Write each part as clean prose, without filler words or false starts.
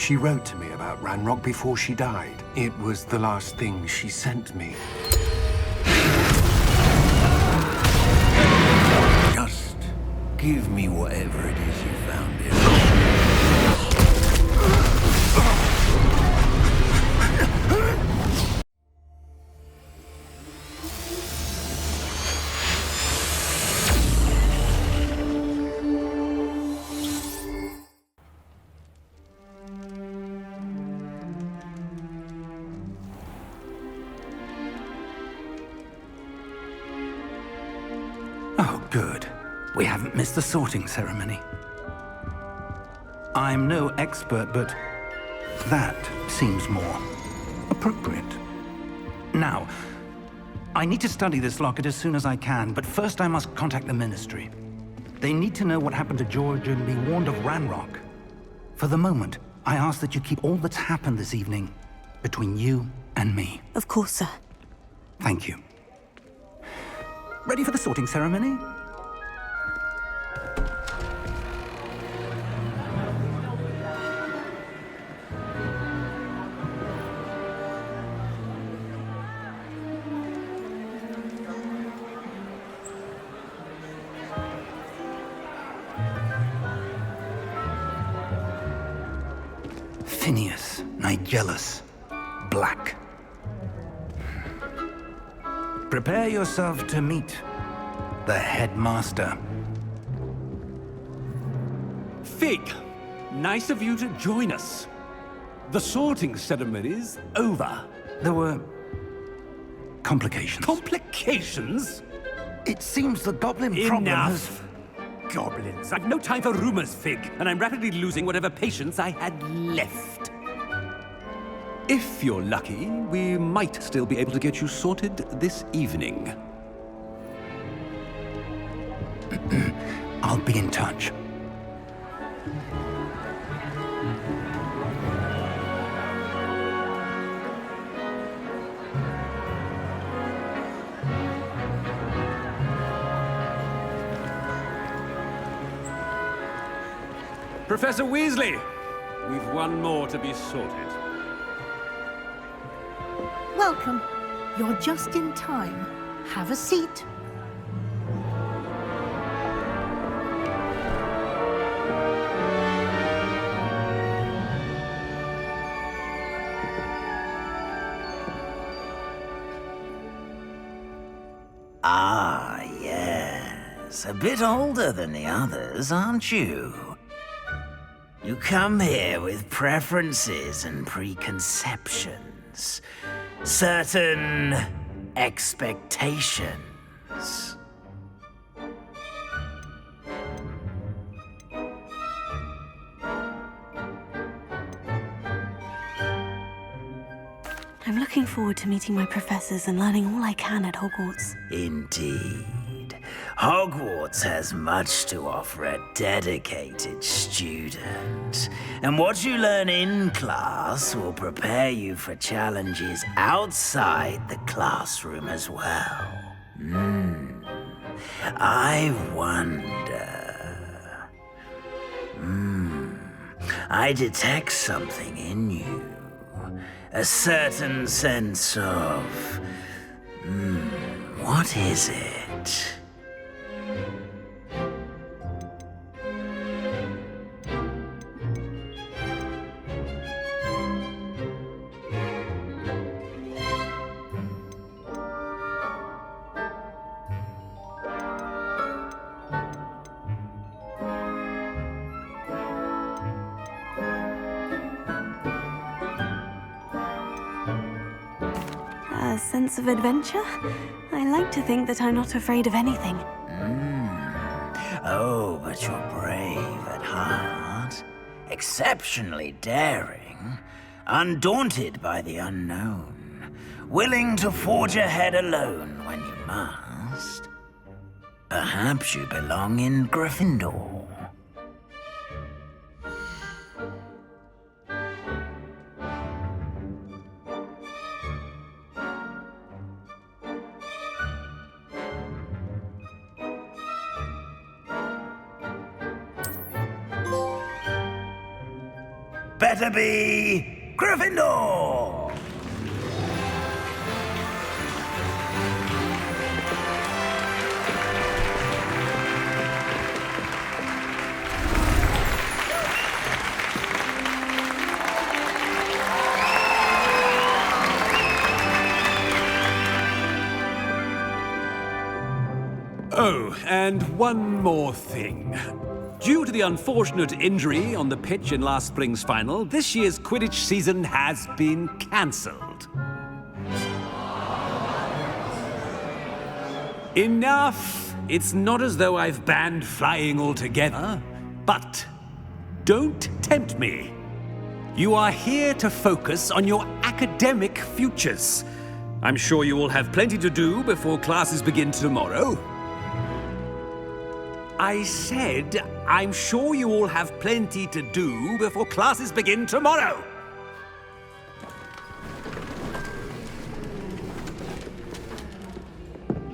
She wrote to me about Ranrock before she died. It was the last thing she sent me. Just give me whatever it is you found here. Oh, good. We haven't missed the sorting ceremony. I'm no expert, but that seems more appropriate. Now, I need to study this locket as soon as I can, but first I must contact the Ministry. They need to know what happened to George and be warned of Ranrock. For the moment, I ask that you keep all that's happened this evening between you and me. Of course, sir. Thank you. Ready for the sorting ceremony? Phineas, Nigellus, Black. Prepare yourself to meet the headmaster. Fig, nice of you to join us. The sorting ceremony's over. There were complications. Complications? It seems the goblin problem has... Enough! Goblins. I've no time for rumors, Fig, and I'm rapidly losing whatever patience I had left. If you're lucky, we might still be able to get you sorted this evening. I'll be in touch. Professor Weasley, we've one more to be sorted. Welcome. You're just in time. Have a seat. Ah, yes. A bit older than the others, aren't you? You come here with preferences and preconceptions. Certain expectations. I'm looking forward to meeting my professors and learning all I can at Hogwarts. Indeed. Hogwarts has much to offer a dedicated student. And what you learn in class will prepare you for challenges outside the classroom as well. I wonder... I detect something in you. A certain sense of... what is it? A sense of adventure? I like to think that I'm not afraid of anything. Oh, but you're brave at heart. Exceptionally daring. Undaunted by the unknown. Willing to forge ahead alone when you must. Perhaps you belong in Gryffindor. better be Gryffindor! Oh, and one more thing. Due to the unfortunate injury on the pitch in last spring's final, this year's Quidditch season has been cancelled. Enough! It's not as though I've banned flying altogether, but don't tempt me. You are here to focus on your academic futures. I'm sure you will have plenty to do before classes begin tomorrow. I said, I'm sure you all have plenty to do before classes begin tomorrow.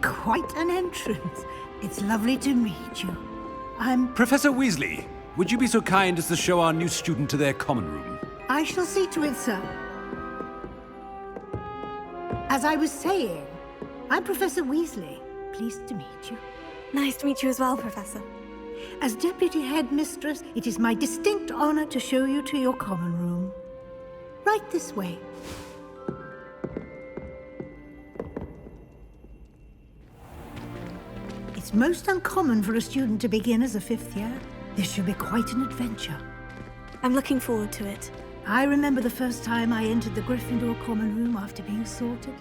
Quite an entrance. It's lovely to meet you. Professor Weasley, would you be so kind as to show our new student to their common room? I shall see to it, sir. As I was saying, I'm Professor Weasley. Pleased to meet you. Nice to meet you as well, Professor. As Deputy Headmistress, it is my distinct honor to show you to your common room. Right this way. It's most uncommon for a student to begin as a fifth year. This should be quite an adventure. I'm looking forward to it. I remember the first time I entered the Gryffindor common room after being sorted.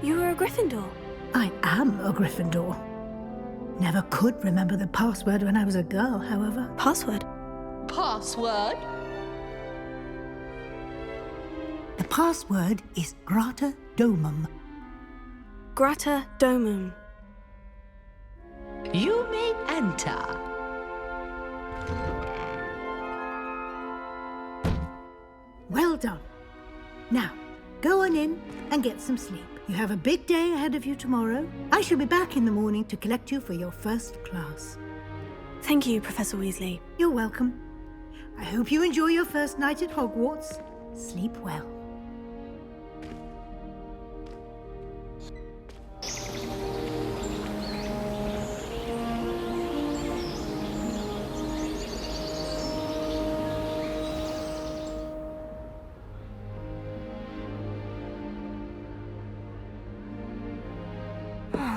You were a Gryffindor? I am a Gryffindor. Never could remember the password when I was a girl, however. Password? Password? The password is Grata Domum. Grata Domum. You may enter. Well done. Now, go on in and get some sleep. You have a big day ahead of you tomorrow. I shall be back in the morning to collect you for your first class. Thank you, Professor Weasley. You're welcome. I hope you enjoy your first night at Hogwarts. Sleep well.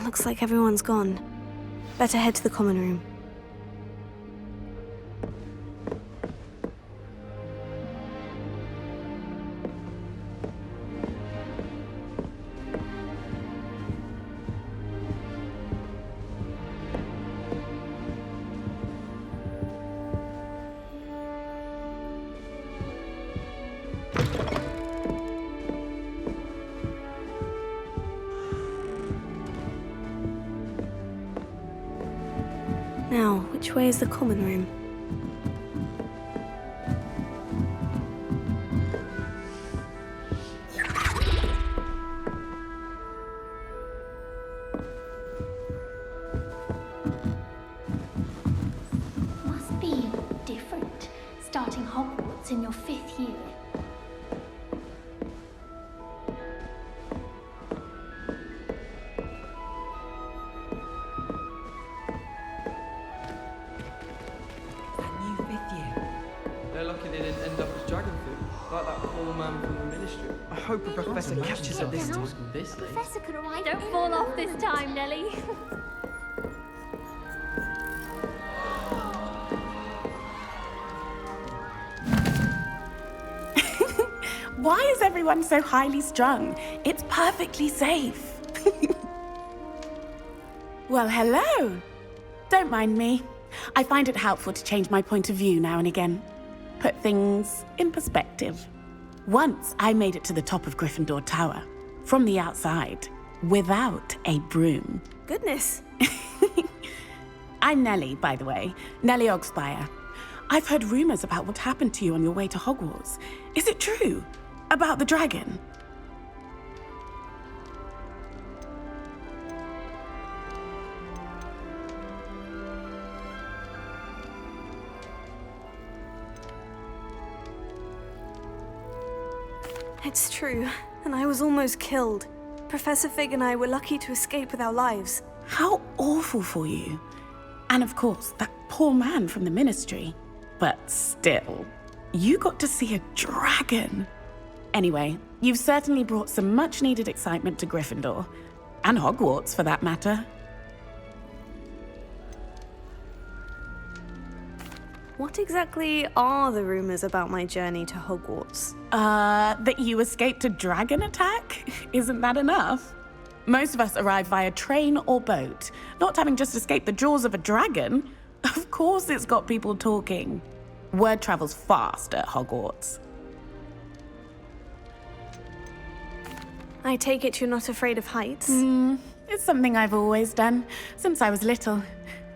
Looks like everyone's gone. Better head to the common room. Now, which way is the common room? Must be different, starting Hogwarts in your 5th year. They're lucky they didn't end up as dragon food, like that poor man from the ministry. I hope a professor catches her this time. Professor could arrive. Don't fall off this time, Nellie. Why is everyone so highly strung? It's perfectly safe. Well, hello. Don't mind me. I find it helpful to change my point of view now and again. Put things in perspective. Once I made it to the top of Gryffindor Tower, from the outside, without a broom. Goodness. I'm Nellie, by the way. Nellie Ogspire. I've heard rumors about what happened to you on your way to Hogwarts. Is it true? About the dragon? It's true, and I was almost killed. Professor Fig and I were lucky to escape with our lives. How awful for you. And of course, that poor man from the Ministry. But still, you got to see a dragon. Anyway, you've certainly brought some much-needed excitement to Gryffindor. And Hogwarts, for that matter. What exactly are the rumors about my journey to Hogwarts? That you escaped a dragon attack? Isn't that enough? Most of us arrive via train or boat, not having just escaped the jaws of a dragon. Of course it's got people talking. Word travels fast at Hogwarts. I take it you're not afraid of heights? It's something I've always done, since I was little.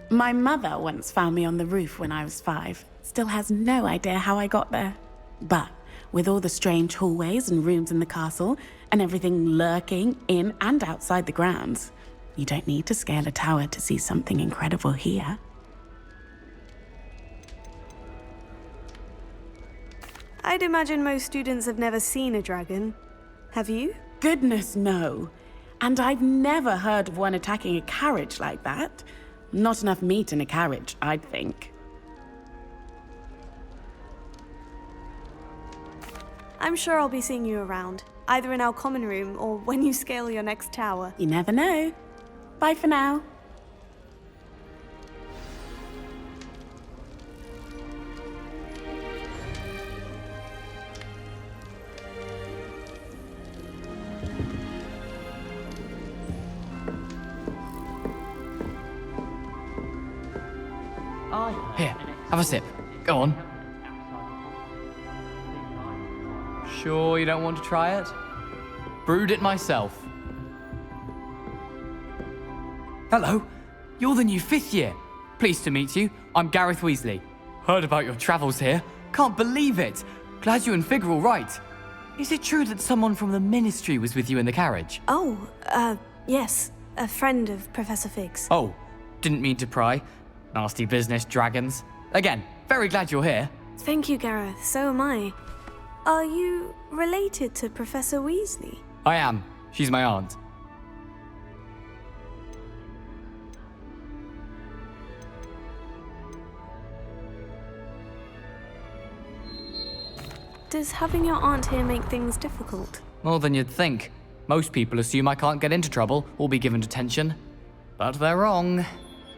My mother once found me on the roof when I was 5. Still has no idea how I got there. But with all the strange hallways and rooms in the castle, and everything lurking in and outside the grounds, you don't need to scale a tower to see something incredible here. I'd imagine most students have never seen a dragon. Have you? Goodness, no. And I've never heard of one attacking a carriage like that. Not enough meat in a carriage, I'd think. I'm sure I'll be seeing you around, either in our common room or when you scale your next tower. You never know. Bye for now. Here, have a sip. Go on. Sure you don't want to try it? Brewed it myself. Hello, you're the new 5th year. Pleased to meet you. I'm Gareth Weasley. Heard about your travels here. Can't believe it. Glad you and Fig are all right. Is it true that someone from the Ministry was with you in the carriage? Oh, yes. A friend of Professor Fig's. Oh, didn't mean to pry. Nasty business, dragons. Again, very glad you're here. Thank you, Gareth. So am I. Are you related to Professor Weasley? I am. She's my aunt. Does having your aunt here make things difficult? More than you'd think. Most people assume I can't get into trouble or be given detention. But they're wrong.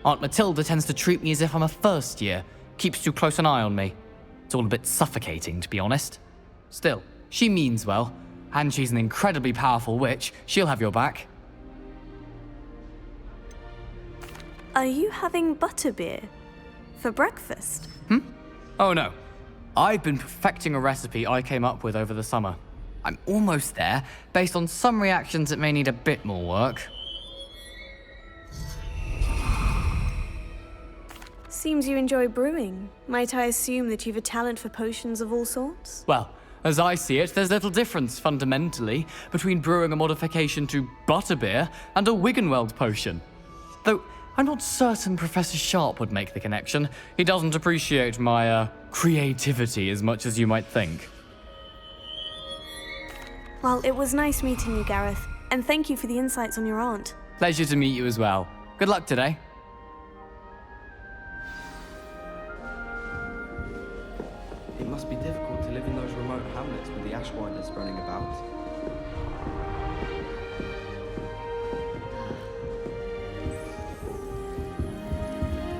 Aunt Matilda tends to treat me as if I'm a first year. Keeps too close an eye on me. It's all a bit suffocating, to be honest. Still, she means well. And she's an incredibly powerful witch. She'll have your back. Are you having butterbeer for breakfast? Oh no. I've been perfecting a recipe I came up with over the summer. I'm almost there. Based on some reactions, it may need a bit more work. Seems you enjoy brewing. Might I assume that you've a talent for potions of all sorts? Well, as I see it, there's little difference, fundamentally, between brewing a modification to butterbeer and a Wiggenweld potion. Though, I'm not certain Professor Sharp would make the connection. He doesn't appreciate my, creativity as much as you might think. Well, it was nice meeting you, Gareth. And thank you for the insights on your aunt. Pleasure to meet you as well. Good luck today. It must be difficult to live in those remote hamlets with the Ashwinders running about.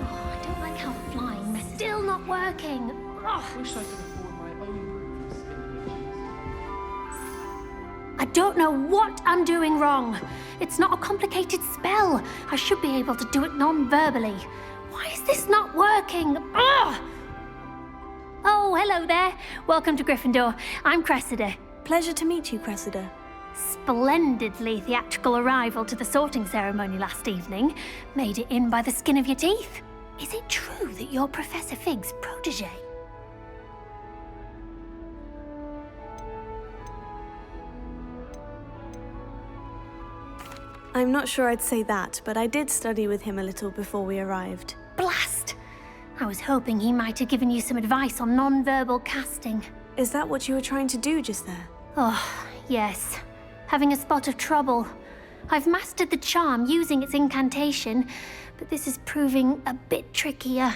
Oh, I don't like how flying is still not working. Ugh. Wish I could afford my own brew for skin witches. I don't know what I'm doing wrong. It's not a complicated spell. I should be able to do it non-verbally. Why is this not working? Ugh! Oh, hello there. Welcome to Gryffindor. I'm Cressida. Pleasure to meet you, Cressida. Splendidly theatrical arrival to the sorting ceremony last evening. Made it in by the skin of your teeth. Is it true that you're Professor Fig's protege? I'm not sure I'd say that, but I did study with him a little before we arrived. Blast! I was hoping he might have given you some advice on non-verbal casting. Is that what you were trying to do just there? Oh, yes. Having a spot of trouble. I've mastered the charm using its incantation, but this is proving a bit trickier.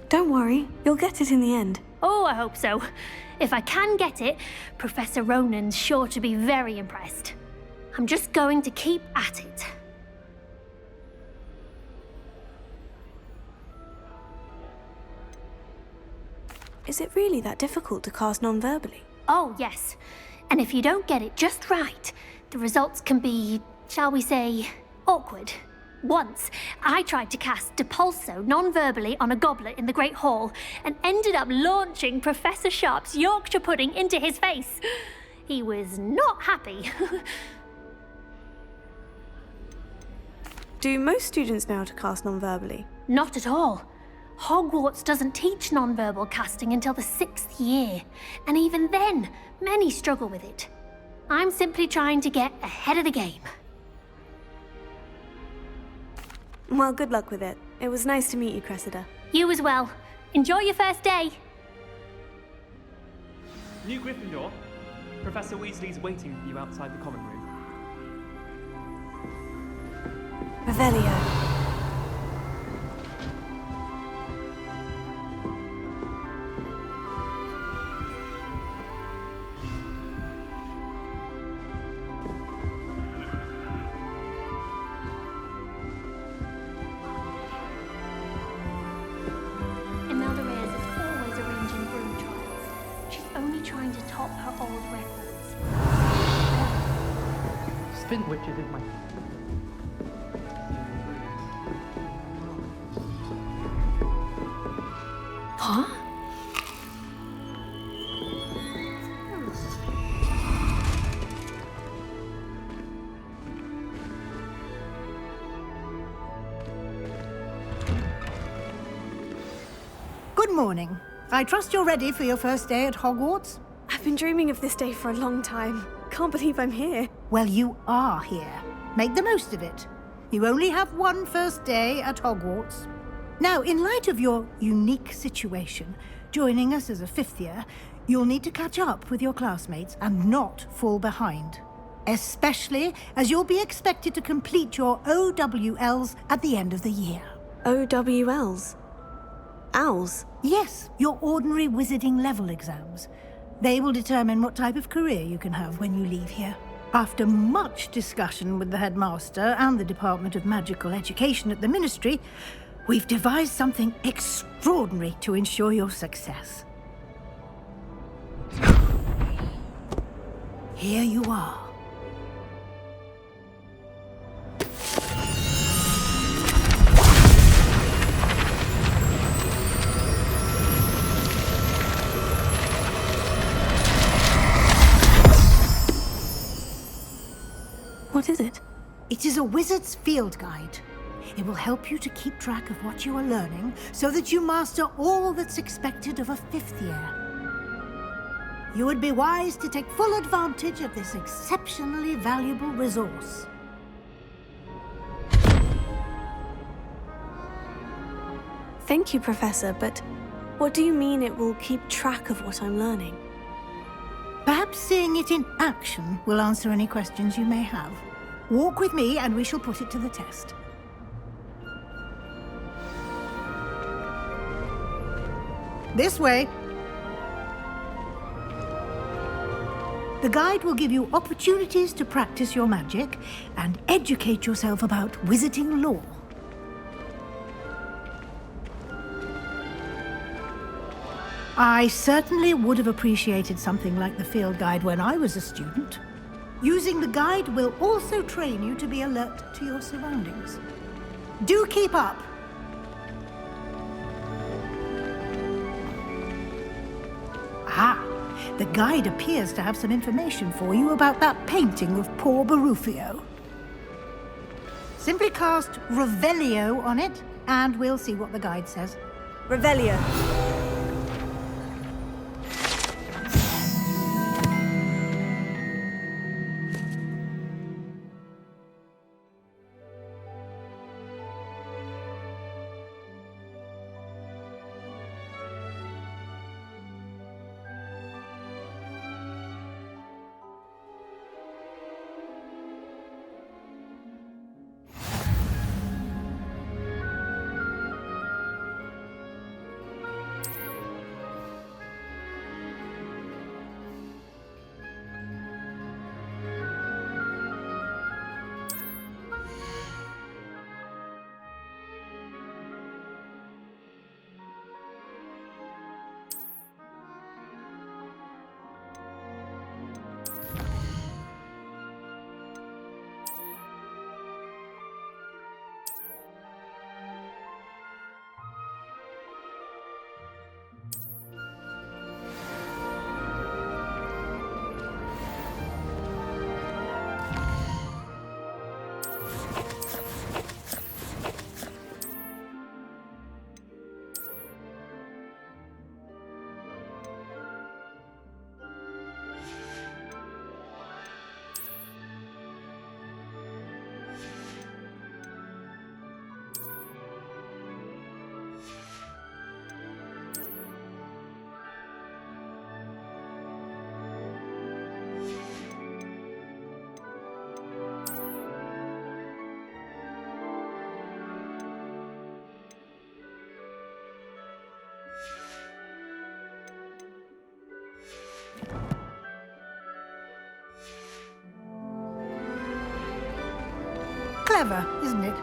Don't worry, you'll get it in the end. Oh, I hope so. If I can get it, Professor Ronan's sure to be very impressed. I'm just going to keep at it. Is it really that difficult to cast non-verbally? Oh, yes. And if you don't get it just right, the results can be, shall we say, awkward. Once, I tried to cast Depulso non-verbally on a goblet in the Great Hall and ended up launching Professor Sharp's Yorkshire pudding into his face. He was not happy. Do most students know how to cast non-verbally? Not at all. Hogwarts doesn't teach non-verbal casting until the 6th year, and even then, many struggle with it. I'm simply trying to get ahead of the game. Well, good luck with it. It was nice to meet you, Cressida. You as well. Enjoy your first day. New Gryffindor, Professor Weasley's waiting for you outside the common room. Revelio. Spin witches in my... Huh? Good morning. I trust you're ready for your first day at Hogwarts? I've been dreaming of this day for a long time. Can't believe I'm here. Well, you are here. Make the most of it. You only have one first day at Hogwarts. Now, in light of your unique situation, joining us as a 5th year, you'll need to catch up with your classmates and not fall behind. Especially as you'll be expected to complete your OWLs at the end of the year. OWLs? Owls? Yes, your ordinary wizarding level exams. They will determine what type of career you can have when you leave here. After much discussion with the headmaster and the Department of Magical Education at the Ministry, we've devised something extraordinary to ensure your success. Here you are. What is it? It is a wizard's field guide. It will help you to keep track of what you are learning so that you master all that's expected of a 5th year. You would be wise to take full advantage of this exceptionally valuable resource. Thank you, Professor, but what do you mean it will keep track of what I'm learning? Perhaps seeing it in action will answer any questions you may have. Walk with me and we shall put it to the test. This way. The guide will give you opportunities to practice your magic and educate yourself about wizarding lore. I certainly would have appreciated something like the field guide when I was a student. Using the guide will also train you to be alert to your surroundings. Do keep up! Ah, the guide appears to have some information for you about that painting of poor Barufio. Simply cast Revelio on it, and we'll see what the guide says. Revelio. Clever, isn't it?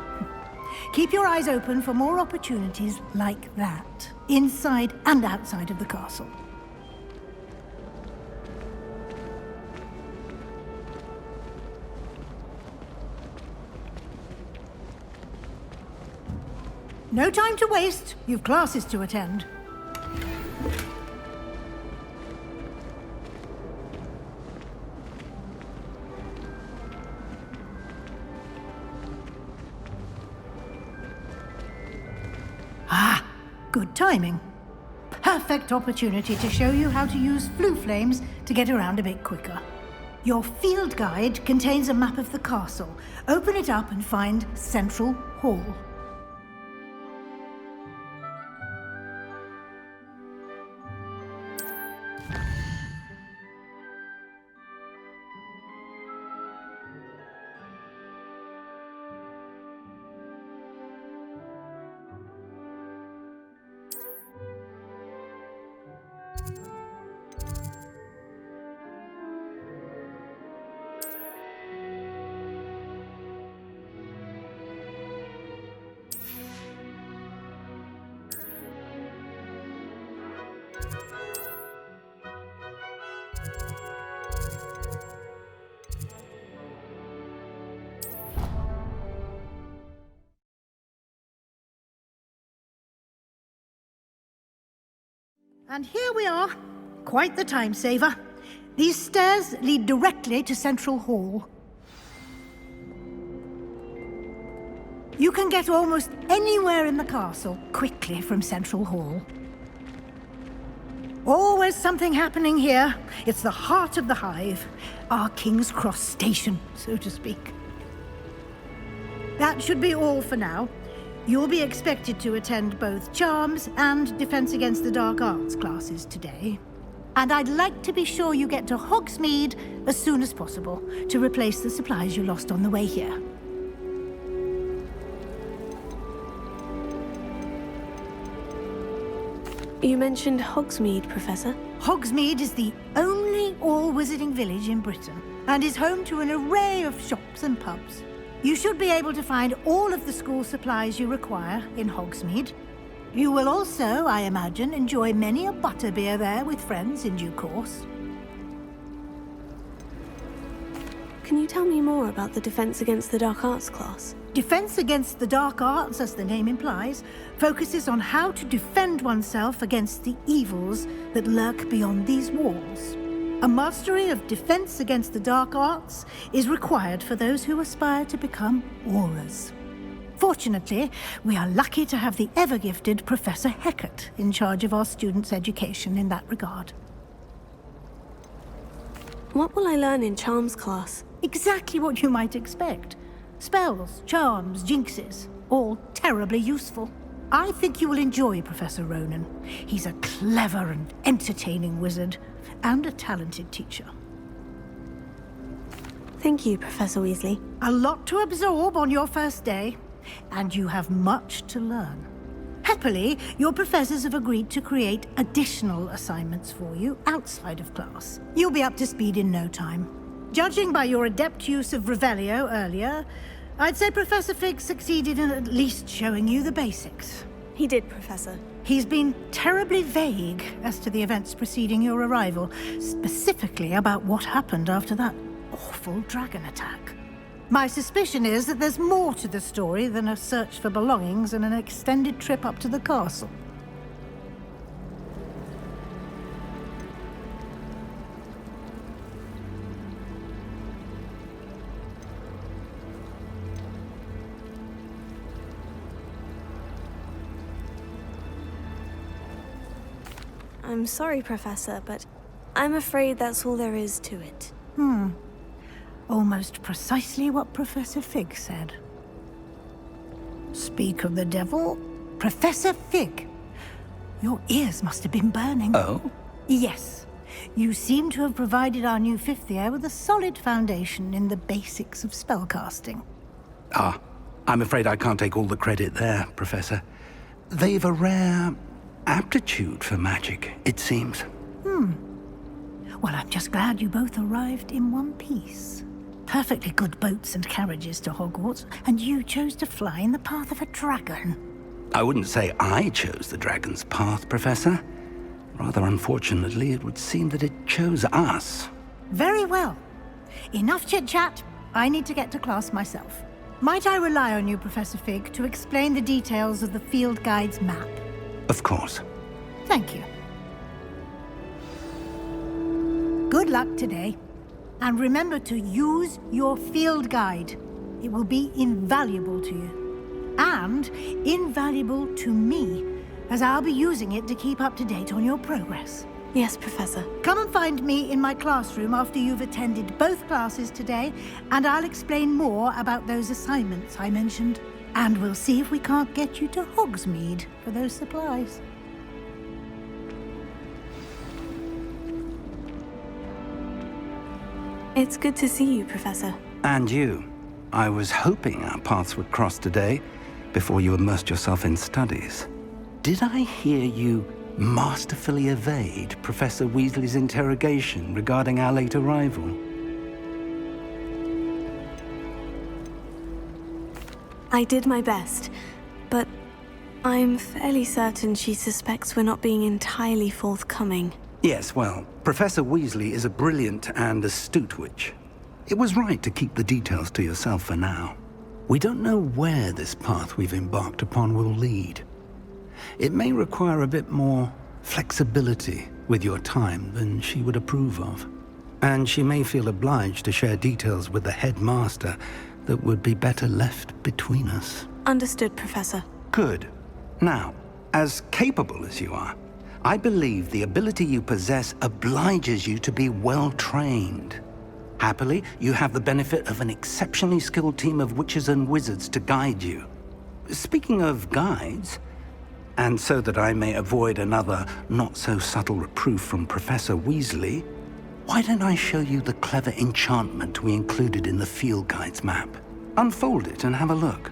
Keep your eyes open for more opportunities like that, inside and outside of the castle. No time to waste. You've classes to attend. Ah, good timing. Perfect opportunity to show you how to use flue flames to get around a bit quicker. Your field guide contains a map of the castle. Open it up and find Central Hall. And here we are. Quite the time saver. These stairs lead directly to Central Hall. You can get almost anywhere in the castle quickly from Central Hall. Always something happening here. It's the heart of the hive. Our King's Cross station, so to speak. That should be all for now. You'll be expected to attend both Charms and Defense Against the Dark Arts classes today. And I'd like to be sure you get to Hogsmeade as soon as possible to replace the supplies you lost on the way here. You mentioned Hogsmeade, Professor. Hogsmeade is the only all-wizarding village in Britain and is home to an array of shops and pubs. You should be able to find all of the school supplies you require in Hogsmeade. You will also, I imagine, enjoy many a butterbeer there with friends in due course. Can you tell me more about the Defense Against the Dark Arts class? Defense Against the Dark Arts, as the name implies, focuses on how to defend oneself against the evils that lurk beyond these walls. A mastery of Defense Against the Dark Arts is required for those who aspire to become Aurors. Fortunately, we are lucky to have the ever-gifted Professor Hecat in charge of our students' education in that regard. What will I learn in Charms class? Exactly what you might expect. Spells, charms, jinxes, all terribly useful. I think you will enjoy Professor Ronan. He's a clever and entertaining wizard, and a talented teacher. Thank you, Professor Weasley. A lot to absorb on your first day, and you have much to learn. Happily, your professors have agreed to create additional assignments for you outside of class. You'll be up to speed in no time. Judging by your adept use of Revelio earlier, I'd say Professor Fig succeeded in at least showing you the basics. He did, Professor. He's been terribly vague as to the events preceding your arrival, specifically about what happened after that awful dragon attack. My suspicion is that there's more to the story than a search for belongings and an extended trip up to the castle. I'm sorry, Professor, but I'm afraid that's all there is to it. Almost precisely what Professor Fig said. Speak of the devil, Professor Fig. Your ears must have been burning. Oh? Yes. You seem to have provided our new fifth year with a solid foundation in the basics of spellcasting. Ah, I'm afraid I can't take all the credit there, Professor. They've a rare aptitude for magic, it seems. Well, I'm just glad you both arrived in one piece. perfectly good boats and carriages to Hogwarts, and you chose to fly in the path of a dragon. I wouldn't say I chose the dragon's path, Professor. Rather unfortunately, it would seem that it chose us. Very well. Enough chit-chat. I need to get to class myself. Might I rely on you, Professor Fig, to explain the details of the field guide's map? Of course. Thank you. Good luck today. And remember to use your field guide. It will be invaluable to you. And invaluable to me, as I'll be using it to keep up to date on your progress. Yes, Professor. Come and find me in my classroom after you've attended both classes today, and I'll explain more about those assignments I mentioned. And we'll see if we can't get you to Hogsmeade for those supplies. It's good to see you, Professor. And you. I was hoping our paths would cross today, before you immersed yourself in studies. Did I hear you masterfully evade Professor Weasley's interrogation regarding our late arrival? I did my best, but I'm fairly certain she suspects we're not being entirely forthcoming. Yes, well, Professor Weasley is a brilliant and astute witch. It was right to keep the details to yourself for now. We don't know where this path we've embarked upon will lead. It may require a bit more flexibility with your time than she would approve of. And she may feel obliged to share details with the headmaster that would be better left between us. Understood, Professor. Good. Now, as capable as you are, I believe the ability you possess obliges you to be well-trained. Happily, you have the benefit of an exceptionally skilled team of witches and wizards to guide you. Speaking of guides, and so that I may avoid another not-so-subtle reproof from Professor Weasley, why don't I show you the clever enchantment we included in the field guide's map? Unfold it and have a look.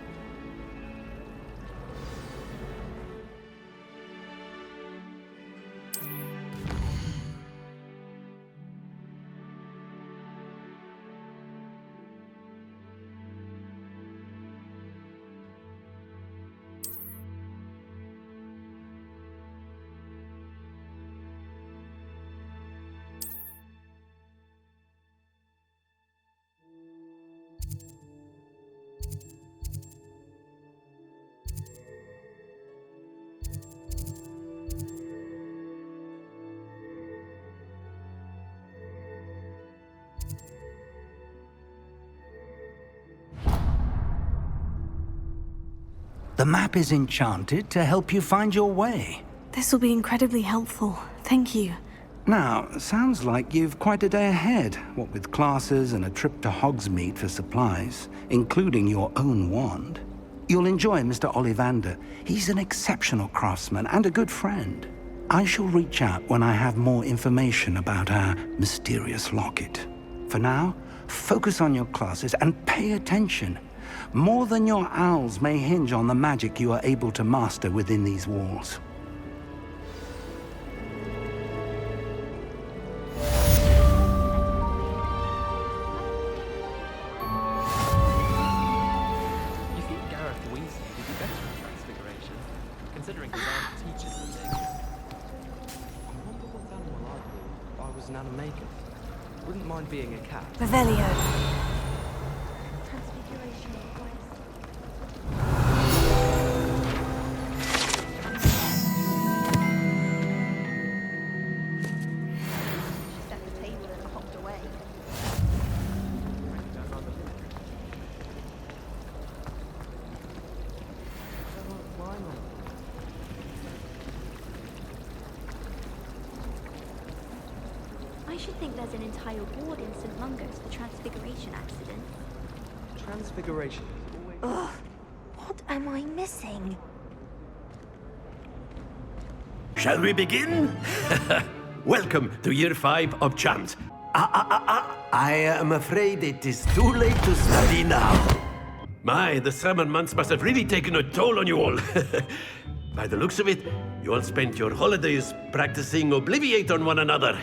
The map is enchanted to help you find your way. This will be incredibly helpful. Thank you. Now, sounds like you've quite a day ahead, what with classes and a trip to Hogsmeade for supplies, including your own wand. You'll enjoy Mr. Ollivander. He's an exceptional craftsman and a good friend. I shall reach out when I have more information about our mysterious locket. For now, focus on your classes and pay attention. More than your owls may hinge on the magic you are able to master within these walls. You think Gareth Weasley would be better at transfiguration, considering his aunt teaches the thing? I wonder what animal I'd be if I was an animaker. Wouldn't mind being a cat. Revelio. I should think there's an entire ward in St. Mungo's for transfiguration accidents. Transfiguration. Ugh, what am I missing? Shall we begin? Welcome to Year 5 of Charms. I am afraid it is too late to study now. My, the summer months must have really taken a toll on you all. By the looks of it, you all spent your holidays practicing Obliviate on one another.